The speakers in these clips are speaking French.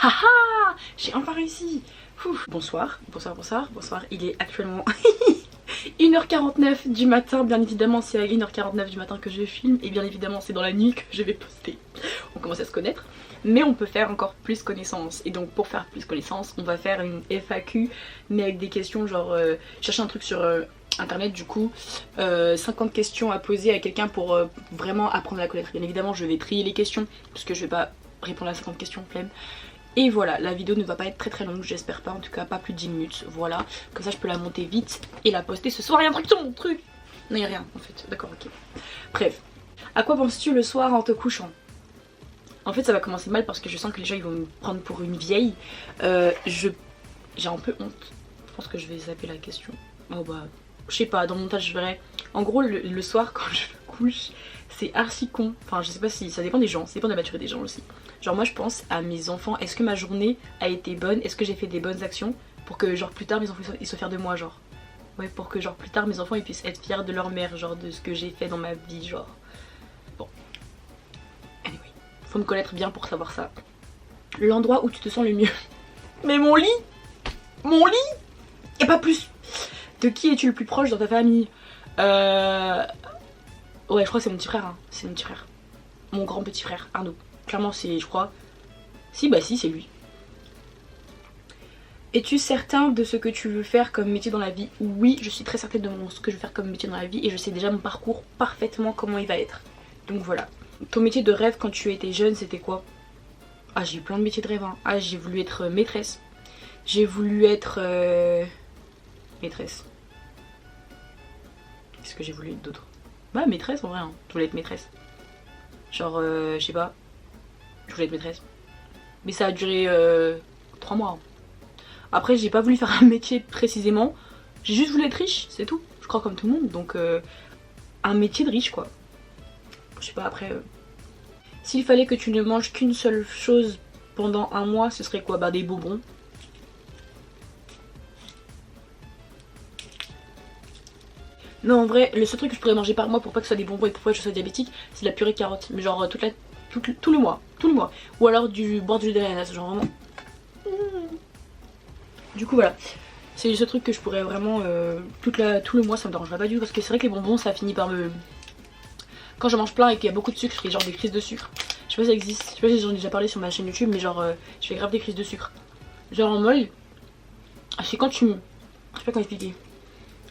Haha, j'ai enfin réussi. Bonsoir, bonsoir, bonsoir, bonsoir. Il est actuellement 1h49 du matin. Bien évidemment, c'est à 1h49 du matin que je filme. Et bien évidemment, c'est dans la nuit que je vais poster. On commence à se connaître. Mais on peut faire encore plus connaissance. Et donc pour faire plus connaissance, on va faire une FAQ. Mais avec des questions genre... chercher un truc sur... internet du coup, 50 questions à poser à quelqu'un pour vraiment apprendre à la connaître. Bien évidemment je vais trier les questions parce que je vais pas répondre à 50 questions, flemme. Et voilà, la vidéo ne va pas être très longue, j'espère pas, en tout cas pas plus de 10 minutes, voilà. Comme ça je peux la monter vite et la poster ce soir. Il y a un truc sur mon truc. Non, il y a rien en fait, d'accord, ok. Bref, à quoi penses-tu le soir en te couchant? En fait ça va commencer mal parce que je sens que les gens ils vont me prendre pour une vieille. J'ai un peu honte. Je pense que je vais zapper la question. Oh bah... je sais pas, dans mon montage je verrai. En gros le soir quand je me couche c'est archi con. Enfin je sais pas si ça dépend des gens, ça dépend de la maturité des gens aussi. Genre moi je pense à mes enfants, est-ce que ma journée a été bonne? Est-ce que j'ai fait des bonnes actions? Pour que genre plus tard mes enfants ils soient fiers de moi genre. Ouais, pour que genre plus tard mes enfants ils puissent être fiers de leur mère, genre de ce que j'ai fait dans ma vie genre. Bon. Anyway, faut me connaître bien pour savoir ça. L'endroit où tu te sens le mieux. Mais mon lit! Mon lit! Et pas plus! De qui es-tu le plus proche dans ta famille? Ouais, je crois que c'est mon petit frère, hein. C'est mon petit frère. Mon grand petit frère, Arnaud. Clairement, c'est, je crois... Si, bah si, c'est lui. Es-tu certain de ce que tu veux faire comme métier dans la vie? Oui, je suis très certaine de ce que je veux faire comme métier dans la vie et je sais déjà mon parcours parfaitement comment il va être. Donc voilà. Ton métier de rêve quand tu étais jeune, c'était quoi? Ah, j'ai eu plein de métiers de rêve, hein. Ah, j'ai voulu être maîtresse. J'ai voulu être... maîtresse. Qu'est-ce que j'ai voulu être d'autre? Bah maîtresse en vrai, hein. Je voulais être maîtresse. Genre, je sais pas. Je voulais être maîtresse. Mais ça a duré 3 mois. Hein. Après j'ai pas voulu faire un métier précisément. J'ai juste voulu être riche, c'est tout. Je crois comme tout le monde. Donc un métier de riche quoi. Je sais pas après... S'il fallait que tu ne manges qu'une seule chose pendant un mois, ce serait quoi? Bah des bonbons. Non en vrai, le seul truc que je pourrais manger par mois pour pas que ce soit des bonbons et pour pas que je sois diabétique, c'est de la purée de carottes. Mais genre tout le mois. Tout le mois. Ou alors boire du jus d'ananas, genre vraiment. Du coup voilà. C'est le seul truc que je pourrais vraiment... tout le mois ça me dérangerait pas du tout. Parce que c'est vrai que les bonbons ça finit par me... Quand je mange plein et qu'il y a beaucoup de sucre, je fais genre des crises de sucre. Je sais pas si ça existe. Je sais pas si j'en ai déjà parlé sur ma chaîne YouTube. Mais genre je fais grave des crises de sucre. Genre en mode... c'est quand tu me... Je sais pas comment expliquer.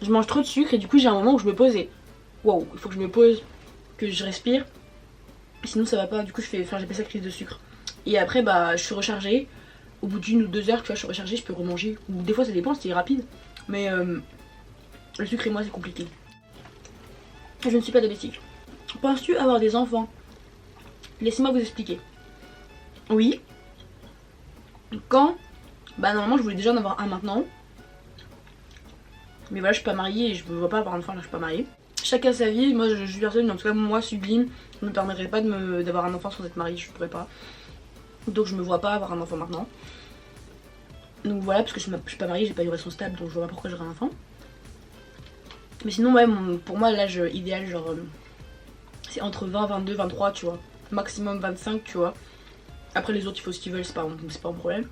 Je mange trop de sucre et du coup j'ai un moment où je me pose et waouh, il faut que je me pose, que je respire, sinon ça va pas. Du coup je fais, enfin j'appelle ça crise de sucre. Et après bah je suis rechargée. Au bout d'1 ou 2 heures, tu vois, je suis rechargée, je peux remanger. Ou des fois ça dépend, c'est rapide. Mais le sucre et moi c'est compliqué. Je ne suis pas diabétique. Penses-tu avoir des enfants? Laissez-moi vous expliquer. Oui. Quand? Bah normalement je voulais déjà en avoir un maintenant. Mais voilà, je suis pas mariée et je me vois pas avoir un enfant là, je suis pas mariée. Chacun sa vie, moi je suis personne, en tout cas moi Sublime, je me permettrais pas d'avoir un enfant sans être mariée, je pourrais pas. Donc je me vois pas avoir un enfant maintenant. Donc voilà, parce que je suis pas mariée, j'ai pas une relation stable, donc je vois pas pourquoi j'aurais un enfant. Mais sinon ouais, pour moi l'âge idéal genre c'est entre 20, 22, 23 tu vois. Maximum 25 tu vois. Après les autres ils font ce qu'ils veulent, c'est pas un problème.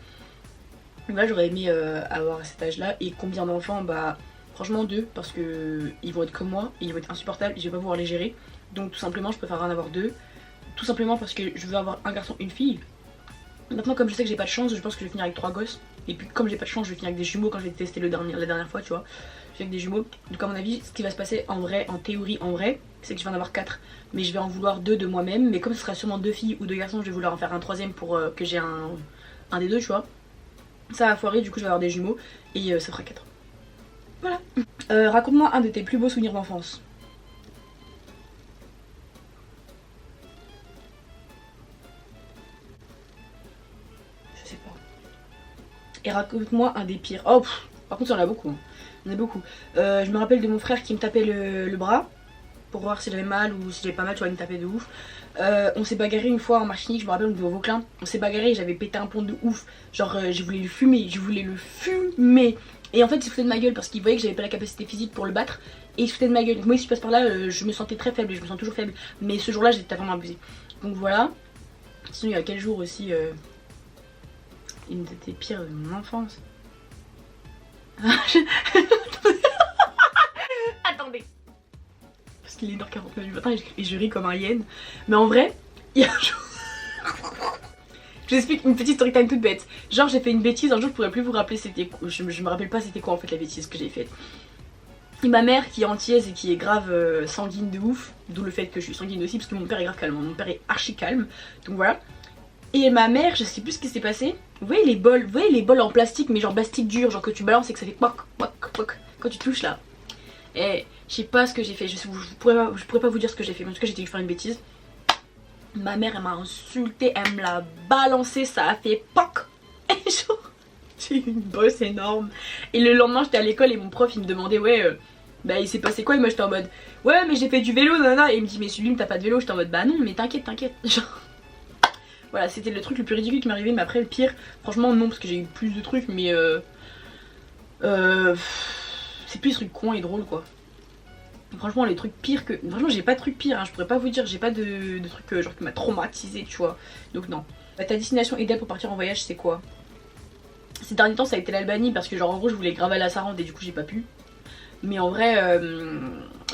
Mais là j'aurais aimé avoir cet âge là. Et combien d'enfants? Bah franchement 2 parce que ils vont être comme moi et ils vont être insupportables et je vais pas pouvoir les gérer. Donc tout simplement je préfère en avoir 2. Tout simplement parce que je veux avoir un garçon, une fille. Maintenant comme je sais que j'ai pas de chance, je pense que je vais finir avec 3 gosses. Et puis comme j'ai pas de chance, je vais finir avec des jumeaux quand je vais tester la dernière fois tu vois. Je vais avec des jumeaux. Donc à mon avis ce qui va se passer en vrai, en théorie en vrai, c'est que je vais en avoir 4. Mais je vais en vouloir 2 de moi-même. Mais comme ce sera sûrement 2 filles ou 2 garçons, je vais vouloir en faire un troisième pour que j'ai un des 2 tu vois. Ça va foirer, du coup je vais avoir des jumeaux et ça fera 4. Voilà. Raconte-moi un de tes plus beaux souvenirs d'enfance. Je sais pas. Et raconte-moi un des pires. Oh, par contre il y en a beaucoup. Hein. Il y en a beaucoup. Je me rappelle de mon frère qui me tapait le bras pour voir si j'avais mal ou si j'avais pas mal, tu vois, il me tapait de ouf. On s'est bagarré une fois en Martinique, je me rappelle, on était au Vauclin. On s'est bagarré et j'avais pété un plomb de ouf. Genre, je voulais le fumer, Et en fait, il se foutait de ma gueule parce qu'il voyait que j'avais pas la capacité physique pour le battre. Et il se foutait de ma gueule. Donc, moi, si je passe par là, je me sentais très faible et je me sens toujours faible. Mais ce jour-là, j'étais vraiment abusée. Donc voilà. Sinon, il y a quel jour aussi une de tes pires de mon enfance. Attendez. Parce qu'il est 1h49 du matin et je ris comme un hyène. Mais en vrai, il y a un jour... Je vous explique une petite story time toute bête. Genre j'ai fait une bêtise, un jour je pourrais plus vous rappeler c'était quoi. Je me rappelle pas c'était quoi en fait la bêtise que j'ai faite. Et ma mère qui est antillaise et qui est grave sanguine de ouf, d'où le fait que je suis sanguine aussi parce que mon père est grave calme, mon père est archi calme. Donc voilà. Et ma mère, je sais plus ce qui s'est passé. Vous voyez les bols en plastique mais genre plastique dur, genre que tu balances et que ça fait poc poc poc quand tu touches là. Et je sais pas ce que j'ai fait, je pourrais pas vous dire ce que j'ai fait, mais en tout cas j'ai dû faire une bêtise. Ma mère elle m'a insulté, elle me l'a balancé, ça a fait POC. Et genre, j'ai eu une bosse énorme. Et le lendemain j'étais à l'école et mon prof il me demandait ouais bah il s'est passé quoi, et moi j'étais en mode ouais mais j'ai fait du vélo nana. Et il me dit mais Sublime t'as pas de vélo, j'étais en mode bah non mais t'inquiète. Genre voilà, c'était le truc le plus ridicule qui m'est arrivé, mais après le pire, franchement non parce que j'ai eu plus de trucs, mais c'est plus des trucs cons et drôles quoi. Franchement les trucs pires que... Franchement j'ai pas de trucs pires, hein. Je pourrais pas vous dire, j'ai pas de trucs genre qui m'a traumatisé tu vois. Donc non. Bah, ta destination idéale pour partir en voyage c'est quoi? Ces derniers temps ça a été l'Albanie parce que genre en gros je voulais grave aller à Sarande et du coup j'ai pas pu. Mais en vrai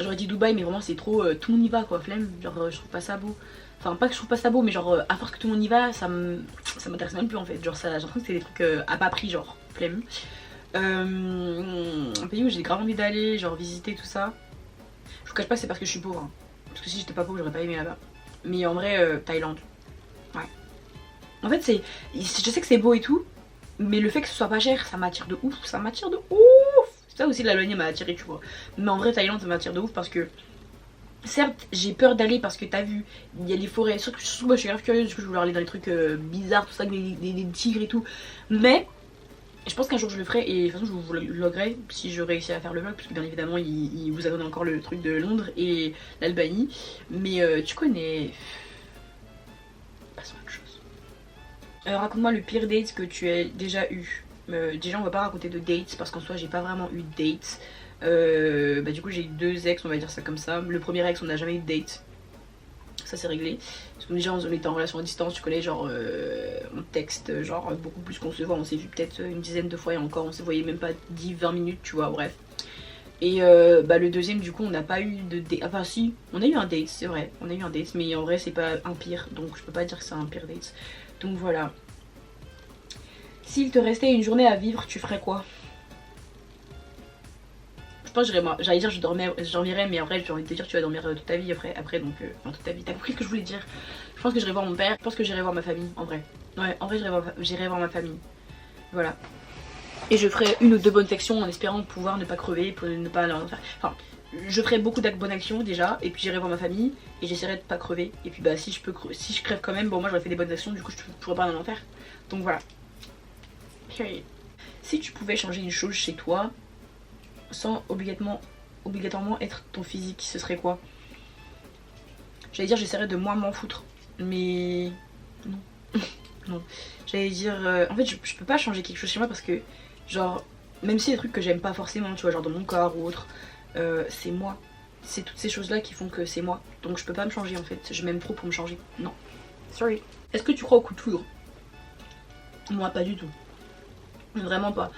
j'aurais dit Dubaï mais vraiment c'est trop... tout le monde y va quoi, flemme. Genre je trouve pas ça beau. Enfin pas que je trouve pas ça beau mais genre à force que tout le monde y va ça m'intéresse même plus en fait. Genre ça, j'ai l'impression que c'est des trucs à bas prix genre, flemme. Un pays où j'ai grave envie d'aller, genre visiter tout ça. Je vous cache pas que c'est parce que je suis pauvre, hein. Parce que si j'étais pas pauvre j'aurais pas aimé là-bas. Mais en vrai Thaïlande. Ouais. En fait c'est... Je sais que c'est beau et tout, mais le fait que ce soit pas cher ça m'attire de ouf. Ça m'attire de ouf. C'est ça aussi l'Albanie m'a attiré tu vois. Mais en vrai Thaïlande ça m'attire de ouf parce que... Certes j'ai peur d'aller parce que t'as vu, il y a les forêts, surtout moi je suis grave curieuse, du coup je voulais aller dans les trucs bizarres, tout ça, avec des tigres et tout. Mais je pense qu'un jour je le ferai et de toute façon je vous vloguerai si je réussis à faire le vlog, parce que bien évidemment il vous a donné encore le truc de Londres et l'Albanie. Mais tu connais... Passons à autre chose. Raconte-moi le pire date que tu as déjà eu. Déjà on va pas raconter de dates parce qu'en soi j'ai pas vraiment eu de dates. Bah du coup j'ai eu 2 ex, on va dire ça comme ça. Le premier ex on n'a jamais eu de date. Ça c'est réglé. Parce que déjà on était en relation à distance, tu connais, genre on texte genre beaucoup plus qu'on se voit. On s'est vu peut-être une dizaine de fois et encore on se voyait même pas 10-20 minutes tu vois, bref. Et bah le deuxième du coup on n'a pas eu de date. Enfin si, on a eu un date, c'est vrai. On a eu un date mais en vrai c'est pas un pire. Donc je peux pas dire que c'est un pire date. Donc voilà. S'il te restait une journée à vivre, tu ferais quoi? Je pense que j'allais dire je dormirais, mais en vrai j'ai envie de te dire tu vas dormir toute ta vie après donc enfin toute ta vie, t'as compris ce que je voulais dire. Je pense que j'irai voir mon père, je pense que j'irai voir ma famille en vrai. Ouais en vrai j'irai voir ma famille. Voilà. Et je ferai 1 ou 2 bonnes actions en espérant pouvoir ne pas crever, pour ne pas aller en enfer. Enfin je ferai beaucoup de bonnes actions déjà, et puis j'irai voir ma famille et j'essaierai de pas crever. Et puis bah si je crève quand même, bon moi j'aurais fait des bonnes actions, du coup je pourrais pas aller en enfer. Donc voilà. Si tu pouvais changer une chose chez toi sans obligatoirement être ton physique, ce serait quoi? J'allais dire j'essaierais de moins m'en foutre, mais non. Non. J'allais dire en fait je peux pas changer quelque chose chez moi parce que genre même si des trucs que j'aime pas forcément, tu vois, genre dans mon corps ou autre, c'est moi. C'est toutes ces choses là qui font que c'est moi. Donc je peux pas me changer en fait, je m'aime trop pour me changer. Non. Sorry. Est-ce que tu crois au coup de foudre? Moi pas du tout. Vraiment pas.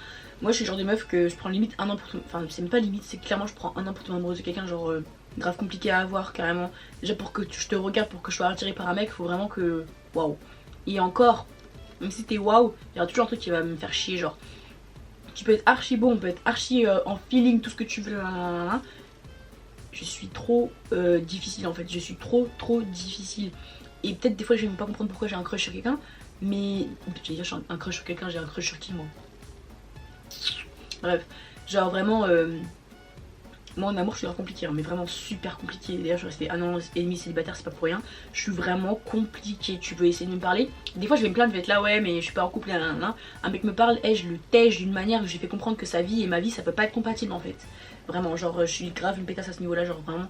Moi je suis le genre de meuf que je prends limite 1 an pour tomber... Enfin c'est même pas limite, c'est clairement je prends 1 an pour tomber amoureuse de quelqu'un, genre grave compliqué à avoir carrément. Déjà pour que je te regarde, pour que je sois attirée par un mec, faut vraiment que... Waouh. Et encore, même si t'es waouh, il y aura toujours un truc qui va me faire chier, genre... Tu peux être archi beau, on peut être archi en feeling, tout ce que tu veux, là. Je suis trop difficile en fait, je suis trop difficile. Et peut-être des fois je vais même pas comprendre pourquoi j'ai un crush sur quelqu'un, mais... J'allais dire j'ai un crush sur quelqu'un, j'ai un crush sur qui moi? Bref, genre vraiment moi en amour je suis grave compliquée, hein, mais vraiment super compliquée. D'ailleurs je suis restée 1 an et demi célibataire, c'est pas pour rien. Je suis vraiment compliquée, tu veux essayer de me parler. Des fois je vais me plaindre, je vais être là ouais mais je suis pas en couple, nanana. Un mec me parle, et je le tège d'une manière où je lui fais comprendre que sa vie et ma vie ça peut pas être compatible en fait. Vraiment genre je suis grave une pétasse à ce niveau là, genre vraiment.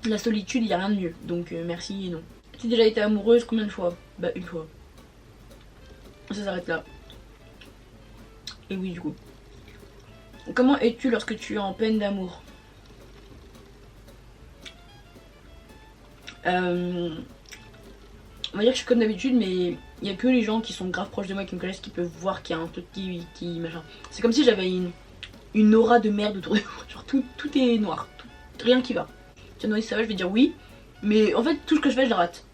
La solitude, il y a rien de mieux, donc merci et non. Tu as déjà été amoureuse combien de fois? Bah 1 fois. Ça s'arrête là. Et oui du coup. Comment es-tu lorsque tu es en peine d'amour? On va dire que je suis comme d'habitude, mais Il y a que les gens qui sont grave proches de moi, qui me connaissent, qui peuvent voir qu'il y a un truc qui machin. C'est comme si j'avais une aura de merde autour de moi. Genre tout est noir, rien qui va. Tu vas ça va, je vais dire oui. Mais en fait, tout ce que je fais, je le rate.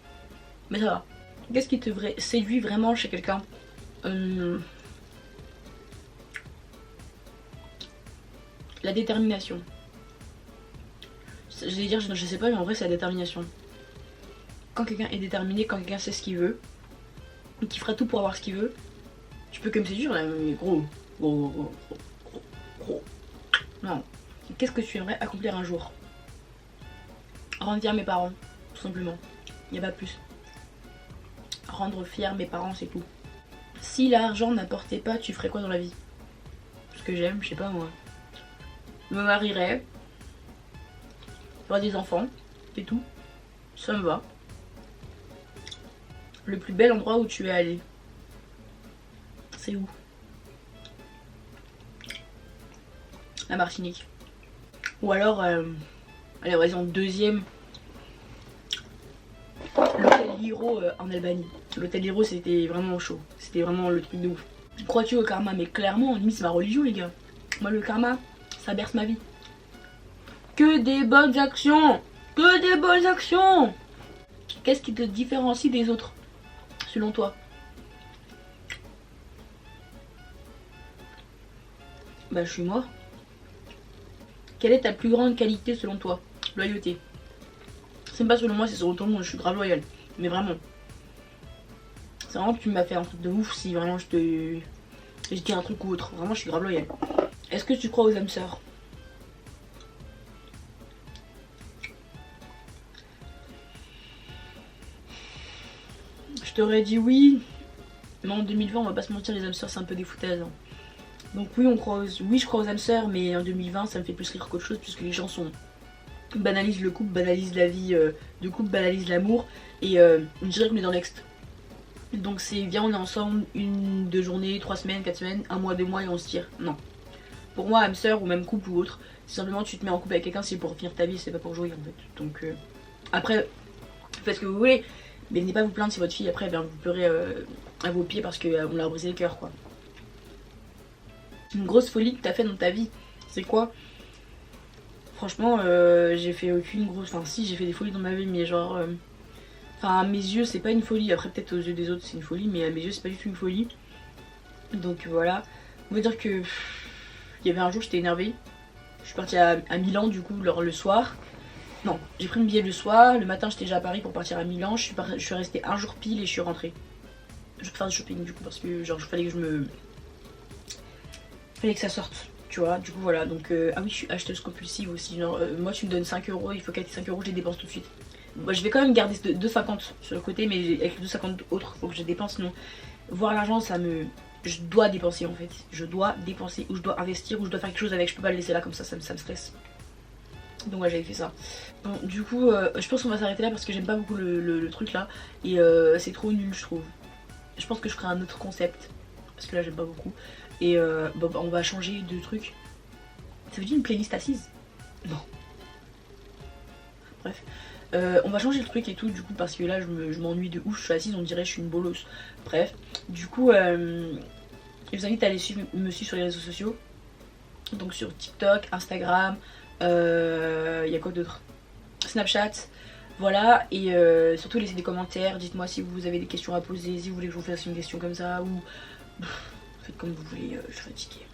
Mais ça va. Qu'est-ce qui te séduit vraiment chez quelqu'un? La détermination. Je vais dire, je sais pas, mais en vrai, c'est la détermination. Quand quelqu'un est déterminé, quand quelqu'un sait ce qu'il veut, et qui fera tout pour avoir ce qu'il veut, tu peux que me séduire là, mais gros. Non. Qu'est-ce que tu aimerais accomplir un jour? Rendre fier mes parents, tout simplement. Il n'y a pas plus. Rendre fier mes parents, c'est tout. Si l'argent n'apportait pas, tu ferais quoi dans la vie? Ce que j'aime, je sais pas moi. Je me marierais. J'aurais des enfants, c'est tout. Ça me va. Le plus bel endroit où tu es allé, c'est où? La Martinique. Ou alors, allez, vas-y, en deuxième, l'hôtel Hiro en Albanie. L'hôtel Hiro, c'était vraiment chaud. C'était vraiment le truc de ouf. Crois-tu au karma? Mais clairement, limite, c'est ma religion, les gars. Moi, le karma, ça berce ma vie. Que des bonnes actions! Que des bonnes actions! Qu'est-ce qui te différencie des autres, selon toi? Bah, je suis moi. Quelle est ta plus grande qualité selon toi? Loyauté. C'est même pas selon moi, c'est selon tout le monde. Je suis grave loyale. Mais vraiment. C'est vraiment que tu m'as fait un truc de ouf si vraiment je dis un truc ou autre. Vraiment, je suis grave loyale. Est-ce que tu crois aux âmes sœurs? Je t'aurais dit oui. Mais en 2020, on va pas se mentir, les âmes sœurs, c'est un peu des foutaises. Hein. Donc oui, oui, je crois aux âmes sœurs, mais en 2020, ça me fait plus rire qu'autre chose, puisque les gens banalisent le couple, banalisent la vie de couple, banalisent l'amour, et je dirais qu'on est dans l'exte. Donc c'est viens, on est ensemble 1, 2 journées, 3 semaines, 4 semaines, 1 mois, 2 mois et on se tire. Non. Pour moi, âme sœur ou même couple ou autre, c'est simplement tu te mets en couple avec quelqu'un, c'est pour finir ta vie, c'est pas pour jouer en fait. Donc après, faites ce que vous voulez, mais venez pas vous plaindre si votre fille après vient vous pleurer à vos pieds parce qu'on leur a brisé le cœur quoi. Une grosse folie que t'as fait dans ta vie, c'est quoi? Franchement, j'ai fait aucune grosse... Enfin si, j'ai fait des folies dans ma vie, mais genre... Enfin, à mes yeux, c'est pas une folie. Après, peut-être aux yeux des autres, c'est une folie, mais à mes yeux, c'est pas du tout une folie. Donc voilà. On va dire que... Il y avait un jour, j'étais énervée. Je suis partie à Milan, du coup, le soir. Non, j'ai pris mon billet le soir. Le matin, j'étais déjà à Paris pour partir à Milan. Je suis restée un jour pile et je suis rentrée. Je vais faire du shopping, du coup, parce que genre, il fallait que ça sorte. Tu vois, du coup voilà, donc ah oui, je suis acheteuse compulsive aussi. Genre, moi tu me donnes 5 euros, il faut qu'avec 5 euros je les dépense tout de suite. Moi je vais quand même garder 2,50 sur le côté, mais avec les 2,50 autres, faut que je dépense. Sinon, voir l'argent, je dois dépenser en fait. Je dois dépenser, ou je dois investir, ou je dois faire quelque chose avec. Je peux pas le laisser là comme ça me stresse. Donc ouais, j'avais fait ça. Bon, du coup, je pense qu'on va s'arrêter là parce que j'aime pas beaucoup le truc là. Et c'est trop nul, je trouve. Je pense que je ferai un autre concept. Parce que là, j'aime pas beaucoup. Et bon, on va changer de truc. Ça veut dire une playlist assise? Non. Bref. On va changer le truc et tout du coup parce que là je m'ennuie de ouf. Je suis assise, on dirait que je suis une bolosse. Bref. Du coup, je vous invite à aller me suivre sur les réseaux sociaux. Donc sur TikTok, Instagram. Y a quoi d'autre? Snapchat. Voilà. Et surtout laissez des commentaires. Dites-moi si vous avez des questions à poser. Si vous voulez que je vous fasse une question comme ça. Ou... Faites comme vous voulez, je suis fatiguée.